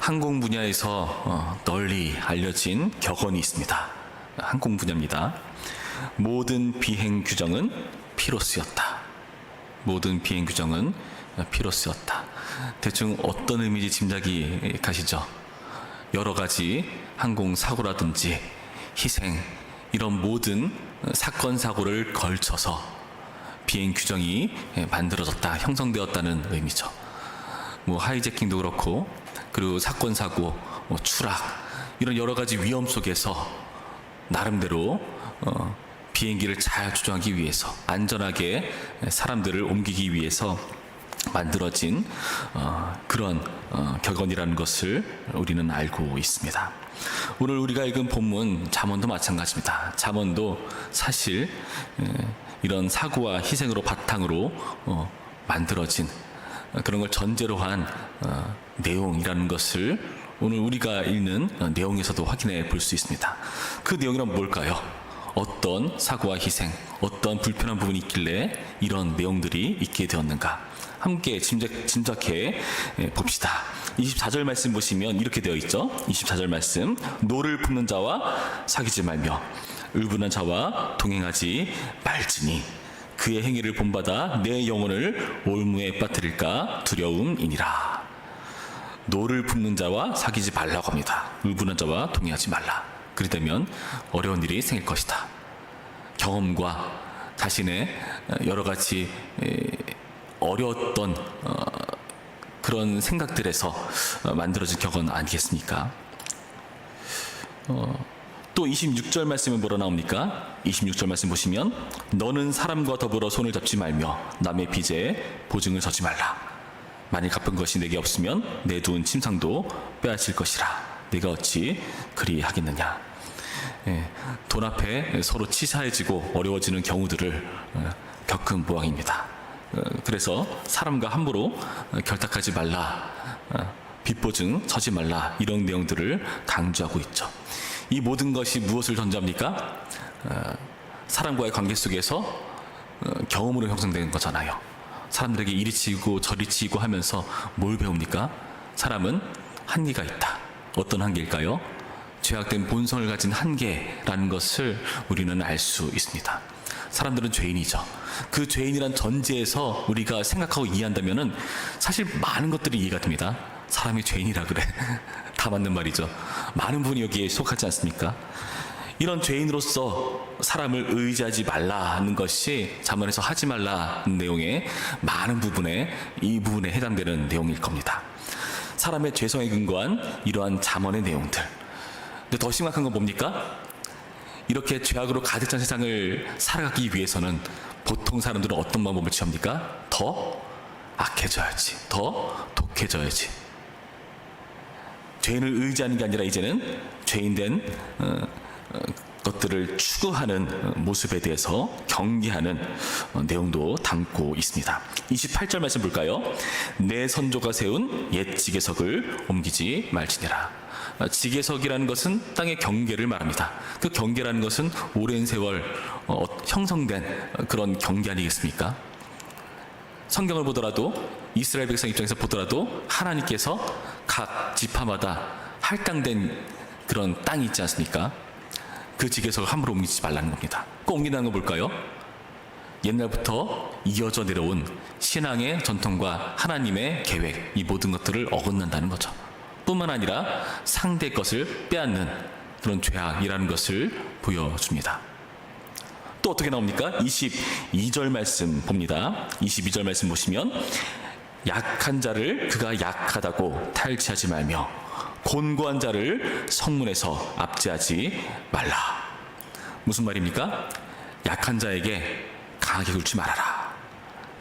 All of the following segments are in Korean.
항공 분야에서 널리 알려진 격언이 있습니다. 항공 분야입니다. 모든 비행 규정은 피로 쓰였다. 모든 비행 규정은 피로 쓰였다. 대충 어떤 의미인지 짐작이 가시죠? 여러 가지 항공 사고라든지 희생, 이런 모든 사건 사고를 걸쳐서 비행 규정이 만들어졌다, 형성되었다는 의미죠. 하이제킹도 그렇고, 그리고 사건 사고, 추락, 이런 여러 가지 위험 속에서 나름대로 비행기를 잘 조종하기 위해서, 안전하게 사람들을 옮기기 위해서 만들어진 그런 격언이라는 것을 우리는 알고 있습니다. 오늘 우리가 읽은 본문 잠언도 마찬가지입니다. 잠언도 사실 이런 사고와 희생으로 바탕으로 만들어진 그런 걸 전제로 한 내용이라는 것을 오늘 우리가 읽는 내용에서도 확인해 볼 수 있습니다. 그 내용이란 뭘까요? 어떤 사고와 희생, 어떤 불편한 부분이 있길래 이런 내용들이 있게 되었는가? 함께 짐작해 봅시다. 24절 말씀 보시면 이렇게 되어 있죠. 24절 말씀, 노를 품는 자와 사귀지 말며 의분한 자와 동행하지 말지니 그의 행위를 본받아 내 영혼을 올무에 빠뜨릴까 두려움이니라. 노를 품는 자와 사귀지 말라고 합니다. 의분한 자와 동행하지 말라. 그러다면 어려운 일이 생길 것이다. 경험과 자신의 여러 가지 어려웠던 그런 생각들에서 만들어진 격언 아니겠습니까? 또 26절 말씀은 뭐라 나옵니까? 26절 말씀 보시면 너는 사람과 더불어 손을 잡지 말며 남의 빚에 보증을 서지 말라. 만일 갚은 것이 내게 없으면 내 두은 침상도 빼앗을 것이라. 내가 어찌 그리 하겠느냐. 돈 앞에 서로 치사해지고 어려워지는 경우들을 겪은 모양입니다. 그래서 사람과 함부로 결탁하지 말라, 빚보증 서지 말라, 이런 내용들을 강조하고 있죠. 이 모든 것이 무엇을 전제합니까? 사람과의 관계 속에서 경험으로 형성된 거잖아요. 사람들에게 이리 치이고 저리 치이고 하면서 뭘 배웁니까? 사람은 한계가 있다. 어떤 한계일까요? 죄악된 본성을 가진 한계라는 것을 우리는 알 수 있습니다. 사람들은 죄인이죠. 그 죄인이란 전제에서 우리가 생각하고 이해한다면은 사실 많은 것들이 이해가 됩니다. 사람이 죄인이라 그래. 다 맞는 말이죠. 많은 분이 여기에 속하지 않습니까? 이런 죄인으로서 사람을 의지하지 말라는 것이 잠언에서 하지 말라는 내용의 많은 부분에 이 부분에 해당되는 내용일 겁니다. 사람의 죄성에 근거한 이러한 잠언의 내용들. 근데 더 심각한 건 뭡니까? 이렇게 죄악으로 가득 찬 세상을 살아가기 위해서는 보통 사람들은 어떤 방법을 취합니까? 더 악해져야지, 더 독해져야지. 죄인을 의지하는 게 아니라 이제는 죄인된 것들을 추구하는 모습에 대해서 경계하는 내용도 담고 있습니다. 28절 말씀 볼까요? 내 선조가 세운 옛 지계석을 옮기지 말지니라. 지계석이라는 것은 땅의 경계를 말합니다. 그 경계라는 것은 오랜 세월 형성된 그런 경계 아니겠습니까? 성경을 보더라도, 이스라엘 백성 입장에서 보더라도 하나님께서 각 지파마다 할당된 그런 땅이 있지 않습니까? 그 지계석을 함부로 옮기지 말라는 겁니다. 꼭 옮긴다는 건 뭘까요? 옛날부터 이어져 내려온 신앙의 전통과 하나님의 계획, 이 모든 것들을 어긋난다는 거죠. 뿐만 아니라 상대 것을 빼앗는 그런 죄악이라는 것을 보여줍니다. 또 어떻게 나옵니까? 22절 말씀 봅니다. 22절 말씀 보시면 약한 자를 그가 약하다고 탈취하지 말며 곤고한 자를 성문에서 압제하지 말라. 무슨 말입니까? 약한 자에게 강하게 굴지 말아라.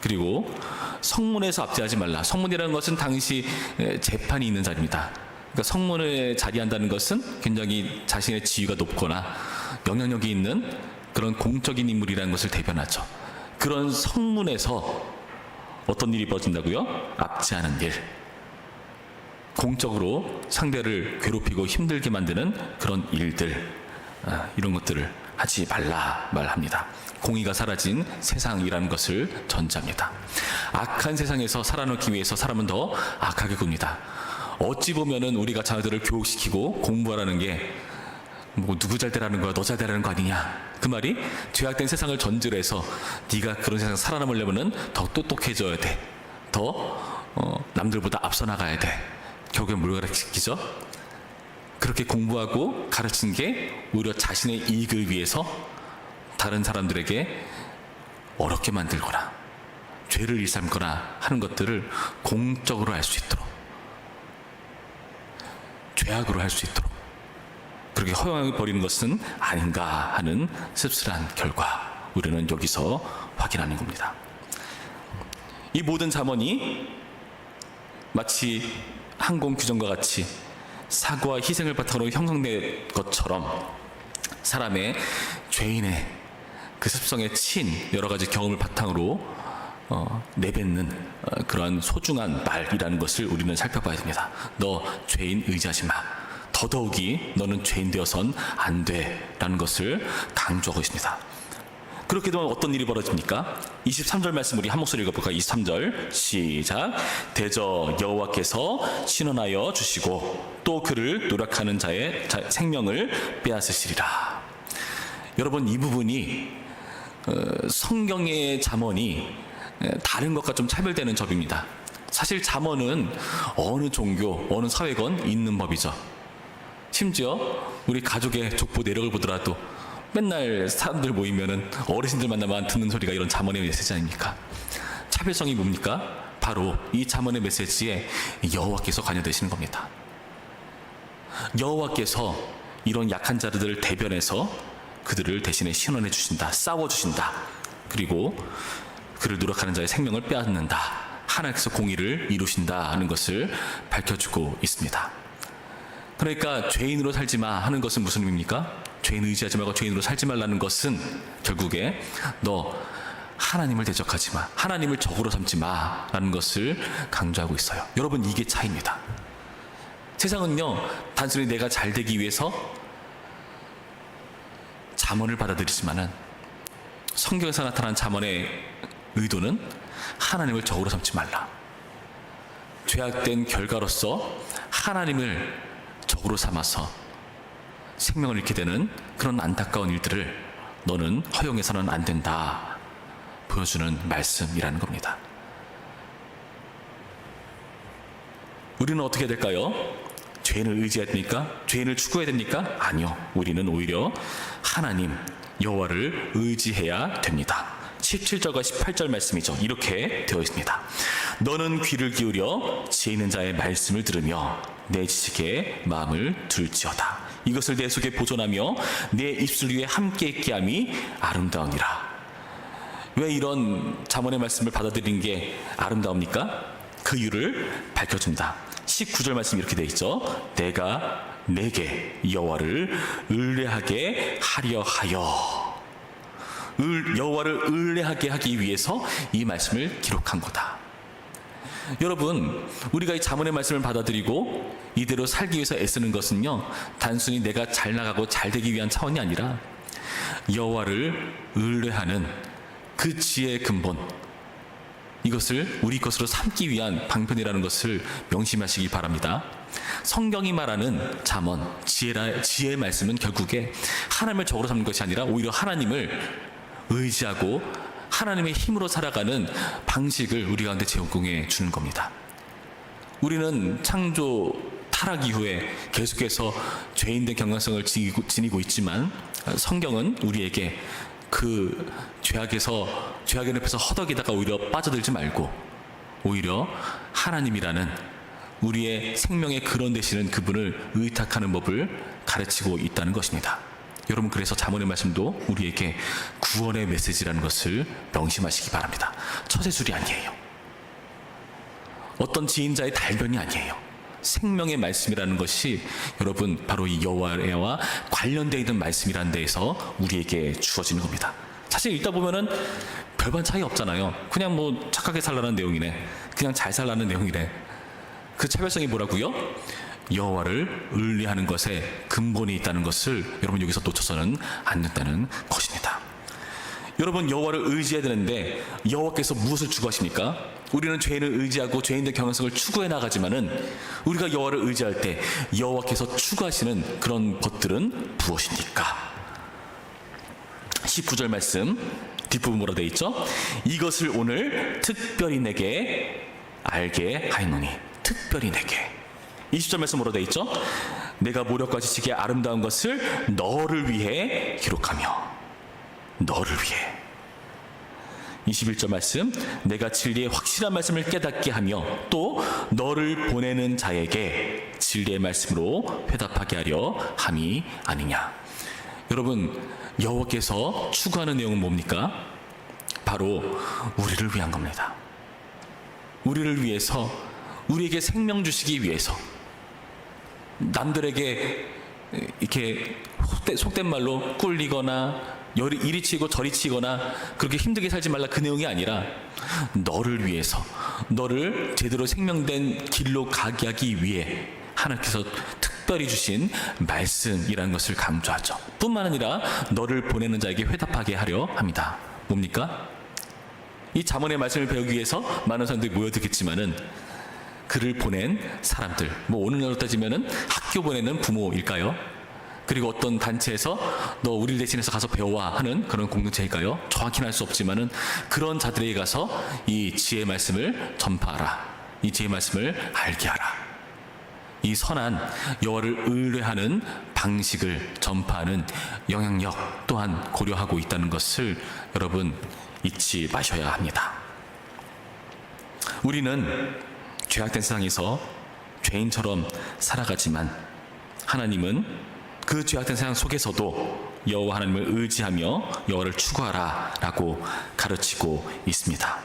그리고 성문에서 압제하지 말라. 성문이라는 것은 당시 재판이 있는 자리입니다. 그러니까 성문에 자리한다는 것은 굉장히 자신의 지위가 높거나 영향력이 있는 그런 공적인 인물이라는 것을 대변하죠. 그런 성문에서 어떤 일이 벌어진다고요? 압제하는 일. 공적으로 상대를 괴롭히고 힘들게 만드는 그런 일들, 이런 것들을 하지 말라 말합니다. 공의가 사라진 세상이라는 것을 전제합니다. 악한 세상에서 살아남기 위해서 사람은 더 악하게 굽니다. 어찌 보면은 우리가 자녀들을 교육시키고 공부하라는 게 뭐 누구 잘 되라는 거야, 너 잘 되라는 거 아니냐. 그 말이 죄악된 세상을 전제로 해서 네가 그런 세상 살아남으려면은 더 똑똑해져야 돼. 더 남들보다 앞서 나가야 돼. 결국엔 뭘 가르치죠? 그렇게 공부하고 가르친 게 오히려 자신의 이익을 위해서 다른 사람들에게 어렵게 만들거나 죄를 일삼거나 하는 것들을 공적으로 할 수 있도록, 죄악으로 할 수 있도록 그렇게 허용해 버리는 것은 아닌가 하는 씁쓸한 결과, 우리는 여기서 확인하는 겁니다. 이 모든 잠언이 마치 항공 규정과 같이 사고와 희생을 바탕으로 형성된 것처럼 사람의 죄인의 그 습성에 친 여러 가지 경험을 바탕으로 내뱉는 그러한 소중한 말이라는 것을 우리는 살펴봐야 됩니다. 너 죄인 의지하지 마. 더더욱이 너는 죄인 되어선 안 돼라는 것을 강조하고 있습니다. 그렇게 되면 어떤 일이 벌어집니까? 23절 말씀 우리 한 목소리 읽어볼까요? 23절 시작. 대저 여호와께서 신원하여 주시고 또 그를 노력하는 자의 생명을 빼앗으시리라. 여러분, 이 부분이 성경의 잠언이 다른 것과 좀 차별되는 점입니다. 사실 잠언은 어느 종교, 어느 사회건 있는 법이죠. 심지어 우리 가족의 족보 내력을 보더라도 맨날 사람들 모이면은 어르신들 만나면 듣는 소리가 이런 잠언의 메시지 아닙니까? 차별성이 뭡니까? 바로 이 잠언의 메시지에 여호와께서 관여되시는 겁니다. 여호와께서 이런 약한 자들을 대변해서 그들을 대신에 신원해 주신다, 싸워 주신다. 그리고 그를 노력하는 자의 생명을 빼앗는다. 하나님께서 공의를 이루신다 하는 것을 밝혀주고 있습니다. 그러니까 죄인으로 살지 마 하는 것은 무슨 의미입니까? 죄인 의지하지 말고 죄인으로 살지 말라는 것은 결국에 너 하나님을 대적하지 마, 하나님을 적으로 삼지 마 라는 것을 강조하고 있어요. 여러분, 이게 차이입니다. 세상은요, 단순히 내가 잘 되기 위해서 잠언을 받아들이지만은 성경에서 나타난 잠언의 의도는 하나님을 적으로 삼지 말라. 죄악된 결과로서 하나님을 적으로 삼아서 생명을 잃게 되는 그런 안타까운 일들을 너는 허용해서는 안 된다 보여주는 말씀이라는 겁니다. 우리는 어떻게 될까요? 죄인을 의지해야 됩니까? 죄인을 추구해야 됩니까? 아니요. 우리는 오히려 하나님 여호와를 의지해야 됩니다. 17절과 18절 말씀이죠. 이렇게 되어 있습니다. 너는 귀를 기울여 지혜 있는 자의 말씀을 들으며 내 지식에 마음을 둘지어다. 이것을 내 속에 보존하며 내 입술 위에 함께 있게 함이 아름다우니라. 왜 이런 잠언의 말씀을 받아들이는 게 아름다웁니까? 그 이유를 밝혀줍니다. 19절 말씀 이렇게 되어 있죠. 내가 내게 여호와를 의뢰하게 하려 하여. 여호와를 의뢰하게 하기 위해서 이 말씀을 기록한 거다. 여러분, 우리가 이 잠언의 말씀을 받아들이고 이대로 살기 위해서 애쓰는 것은요, 단순히 내가 잘 나가고 잘 되기 위한 차원이 아니라 여호와를 의뢰하는 그 지혜의 근본, 이것을 우리 것으로 삼기 위한 방편이라는 것을 명심하시기 바랍니다. 성경이 말하는 잠언, 지혜의 말씀은 결국에 하나님을 적으로 삼는 것이 아니라 오히려 하나님을 의지하고 하나님의 힘으로 살아가는 방식을 우리 가운데 제공해 주는 겁니다. 우리는 창조 타락 이후에 계속해서 죄인된 경향성을 지니고 있지만 성경은 우리에게 그 죄악의 늪에서 허덕이다가 오히려 빠져들지 말고 오히려 하나님이라는 우리의 생명의 근원 되시는 그분을 의탁하는 법을 가르치고 있다는 것입니다. 여러분, 그래서 잠언의 말씀도 우리에게 구원의 메시지라는 것을 명심하시기 바랍니다. 처세술이 아니에요. 어떤 지인자의 달변이 아니에요. 생명의 말씀이라는 것이 여러분 바로 이 여호와와 관련되어 있는 말씀이라는 데에서 우리에게 주어지는 겁니다. 사실 읽다 보면은 별반 차이 없잖아요. 그냥 뭐 착하게 살라는 내용이네, 그냥 잘 살라는 내용이네. 그 차별성이 뭐라고요? 여호와를 의뢰하는 것에 근본이 있다는 것을 여러분 여기서 놓쳐서는 안 된다는 것입니다. 여러분, 여호와를 의지해야 되는데 여호와께서 무엇을 추구하십니까? 우리는 죄인을 의지하고 죄인의 경영성을 추구해 나가지만은 우리가 여호와를 의지할 때 여호와께서 추구하시는 그런 것들은 무엇입니까? 19절 말씀 뒷부분 뭐라 되어 있죠? 이것을 오늘 특별히 내게 알게 하였노니. 특별히 내게. 20절 말씀 뭐라 되어 있죠? 내가 모력과 지식의 아름다운 것을 너를 위해 기록하며. 너를 위해. 21절 말씀, 내가 진리의 확실한 말씀을 깨닫게 하며 또 너를 보내는 자에게 진리의 말씀으로 회답하게 하려 함이 아니냐. 여러분, 여호와께서 추구하는 내용은 뭡니까? 바로 우리를 위한 겁니다. 우리를 위해서, 우리에게 생명 주시기 위해서, 남들에게 이렇게 속된 말로 꿀리거나 이리 치고 저리 치거나 그렇게 힘들게 살지 말라, 그 내용이 아니라 너를 위해서, 너를 제대로 생명된 길로 가게 하기 위해 하나님께서 특별히 주신 말씀이라는 것을 강조하죠. 뿐만 아니라 너를 보내는 자에게 회답하게 하려 합니다. 뭡니까? 이 잠언의 말씀을 배우기 위해서 많은 사람들이 모여들겠지만은 그를 보낸 사람들, 뭐 오늘날로 따지면은 학교 보내는 부모일까요? 그리고 어떤 단체에서 너 우리를 대신해서 가서 배워와 하는 그런 공동체일까요? 정확히는 알 수 없지만은 그런 자들에게 가서 이 지혜의 말씀을 전파하라. 이 지혜의 말씀을 알게 하라. 이 선한 여호와를 의뢰하는 방식을 전파하는 영향력 또한 고려하고 있다는 것을 여러분 잊지 마셔야 합니다. 우리는 죄악된 세상에서 죄인처럼 살아가지만 하나님은 그 죄악된 세상 속에서도 여호와 하나님을 의지하며 여호와를 추구하라 라고 가르치고 있습니다.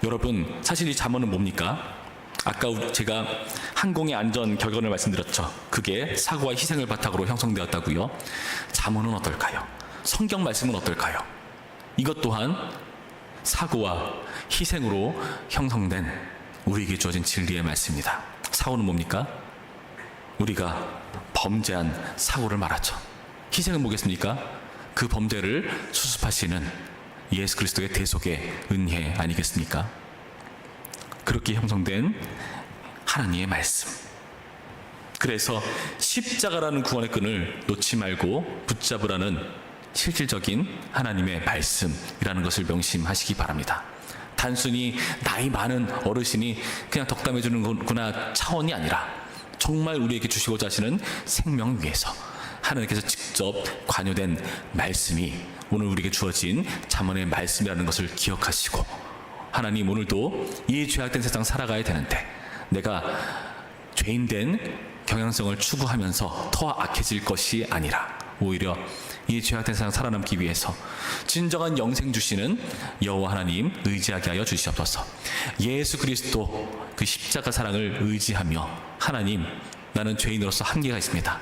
여러분, 사실 이 잠언은 뭡니까? 아까 제가 항공의 안전 결론을 말씀드렸죠. 그게 사고와 희생을 바탕으로 형성되었다고요. 잠언은 어떨까요? 성경 말씀은 어떨까요? 이것 또한 사고와 희생으로 형성된 우리에게 주어진 진리의 말씀입니다. 사고는 뭡니까? 우리가 범죄한 사고를 말하죠. 희생은 뭐겠습니까? 그 범죄를 수습하시는 예수 그리스도의 대속의 은혜 아니겠습니까? 그렇게 형성된 하나님의 말씀. 그래서 십자가라는 구원의 끈을 놓지 말고 붙잡으라는 실질적인 하나님의 말씀이라는 것을 명심하시기 바랍니다. 단순히 나이 많은 어르신이 그냥 덕담해 주는 거구나 차원이 아니라 정말 우리에게 주시고자 하시는 생명 위에서 하나님께서 직접 관여된 말씀이 오늘 우리에게 주어진 잠언의 말씀이라는 것을 기억하시고, 하나님 오늘도 이 죄악된 세상 살아가야 되는데 내가 죄인된 경향성을 추구하면서 더 악해질 것이 아니라 오히려 이 죄악된 세상 살아남기 위해서 진정한 영생 주시는 여호와 하나님 의지하게 하여 주시옵소서. 예수 그리스도 그 십자가 사랑을 의지하며, 하나님 나는 죄인으로서 한계가 있습니다.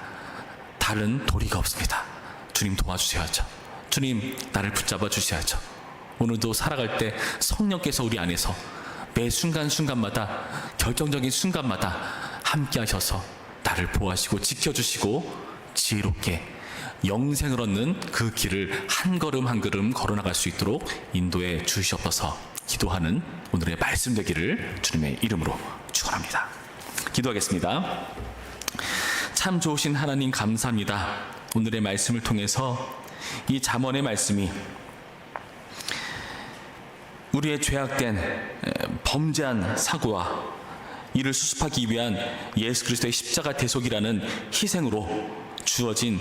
다른 도리가 없습니다. 주님 도와주셔야죠. 주님 나를 붙잡아 주셔야죠. 오늘도 살아갈 때 성령께서 우리 안에서 매 순간순간마다, 결정적인 순간마다 함께 하셔서 나를 보호하시고 지켜주시고 지혜롭게 영생을 얻는 그 길을 한 걸음 한 걸음 걸어나갈 수 있도록 인도해 주시옵소서 기도하는 오늘의 말씀 되기를 주님의 이름으로 축원합니다. 기도하겠습니다. 참 좋으신 하나님 감사합니다. 오늘의 말씀을 통해서 이 잠언의 말씀이 우리의 죄악된 범죄한 사고와 이를 수습하기 위한 예수 그리스도의 십자가 대속이라는 희생으로 주어진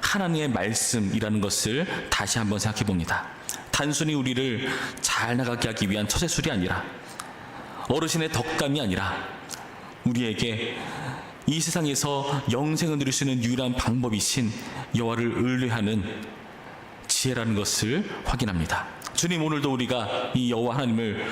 하나님의 말씀이라는 것을 다시 한번 생각해 봅니다. 단순히 우리를 잘 나가게 하기 위한 처세술이 아니라, 어르신의 덕감이 아니라 우리에게 이 세상에서 영생을 누릴 수 있는 유일한 방법이신 여호와를 의뢰하는 지혜라는 것을 확인합니다. 주님, 오늘도 우리가 이 여호와 하나님을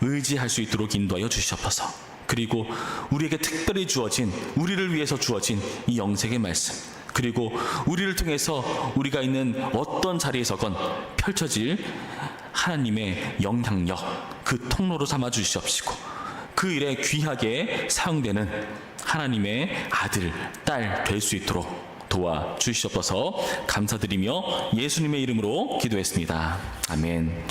의지할 수 있도록 인도하여 주시옵소서. 그리고 우리에게 특별히 주어진, 우리를 위해서 주어진 이 영생의 말씀, 그리고 우리를 통해서 우리가 있는 어떤 자리에서건 펼쳐질 하나님의 영향력, 그 통로로 삼아 주시옵시고, 그 일에 귀하게 사용되는 하나님의 아들, 딸 될 수 있도록 도와주시옵소서. 감사드리며 예수님의 이름으로 기도했습니다. 아멘.